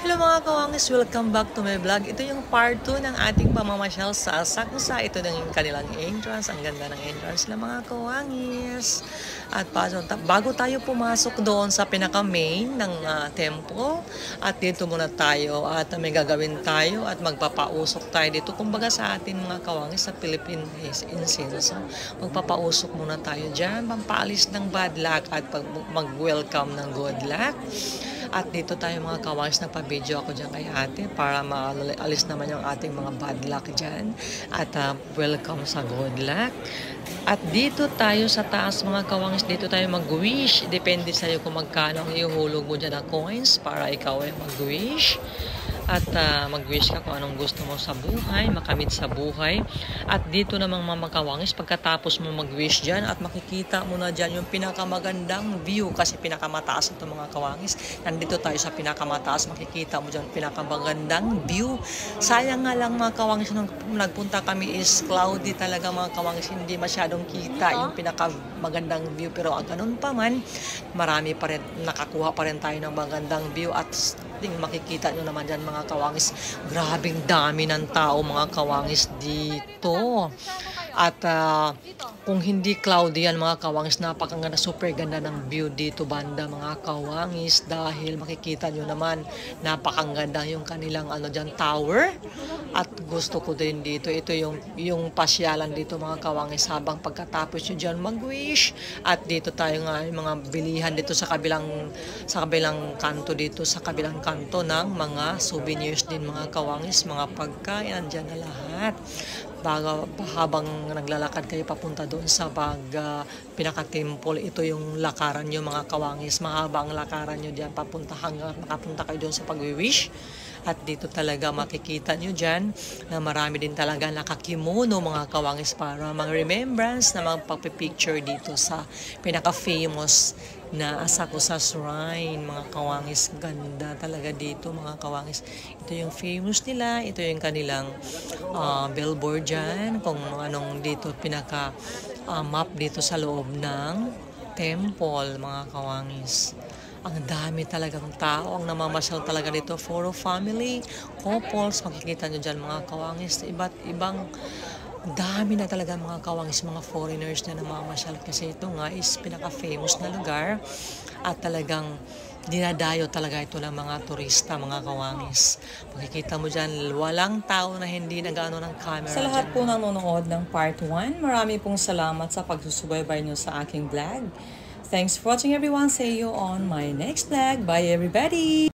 Hello mga kawangis, welcome back to my vlog. Ito yung part 2 ng ating pamamasyal sa Asakusa. Ito na yung kanilang entrance. Ang ganda ng entrance ng mga kawangis. At bago tayo pumasok doon sa pinaka-main ng temple, at dito muna tayo at may gagawin tayo at magpapausok tayo dito. Kumbaga sa atin mga kawangis sa Philippine Incense. Magpapausok muna tayo dyan, pampaalis ng bad luck at mag-welcome ng good luck. At dito tayo mga kawangis, nagpa-video ako dyan kay ate para maalis naman yung ating mga bad luck dyan. At welcome sa good luck. At dito tayo sa taas mga kawangis, dito tayo mag-wish. Depende sa'yo kung magkano ang ihulog mo dyan na coins para ikaw ay mag-wish. At mag-wish ka kung anong gusto mo sa buhay, makamit sa buhay. At dito namang mga kawangis, pagkatapos mo mag-wish dyan at makikita mo na dyan yung pinakamagandang view kasi pinakamataas ito mga kawangis. Nandito tayo sa pinakamataas, makikita mo dyan pinakamagandang view. Sayang nga lang mga kawangis, nung nagpunta kami is cloudy talaga mga kawangis, hindi masyadong kita yung pinakamagandang view. Pero ganun pa man, marami pa rin, nakakuha pa rin tayo ng magandang view at makikita nyo naman dyan mga kawangis, grabing dami ng tao mga kawangis dito. At kung hindi cloudy yan mga kawangis, napakaganda, super ganda ng view dito banda mga kawangis dahil makikita nyo naman napakaganda yung kanilang dyan, tower. At gusto ko din dito, ito yung pasyalan dito mga kawangis habang pagkatapos nyo dyan mag-wish. At dito tayo nga yung mga bilihan dito sa kabilang kanto dito, sa kabilang kanto ng mga souvenirs din mga kawangis, mga pagkain, andyan na lahat. Habang naglalakad kayo papunta doon sa pinaka-temple, ito yung lakaran nyo mga kawangis, mahaba ang lakaran nyo dyan papunta hanggang makapunta kayo doon sa pag-wish. At dito talaga makikita nyo dyan na marami din talaga nakakimono mga kawangis para mga remembrance na magpapipicture dito sa pinaka-famous na Asakusa Shrine mga kawangis. Ganda talaga dito mga kawangis. Ito yung famous nila, ito yung kanilang billboard dyan, kung anong dito pinaka map dito sa loob ng temple mga kawangis. Ang dami talagang tao ang namamasyal talaga dito for family, couples. Makikita nyo dyan mga kawangis, iba't ibang dami na talaga mga kawangis, mga foreigners na namamasyal kasi ito nga is pinaka-famous na lugar at talagang dinadayo talaga ito ng mga turista mga kawangis. Makikita mo dyan, walang tao na hindi nag-ano ng camera. Sa lahat po ng nanonood ng part 1, marami pong salamat sa pagsusubaybay nyo sa aking vlog. Thanks for watching everyone. See you on my next vlog. Bye everybody!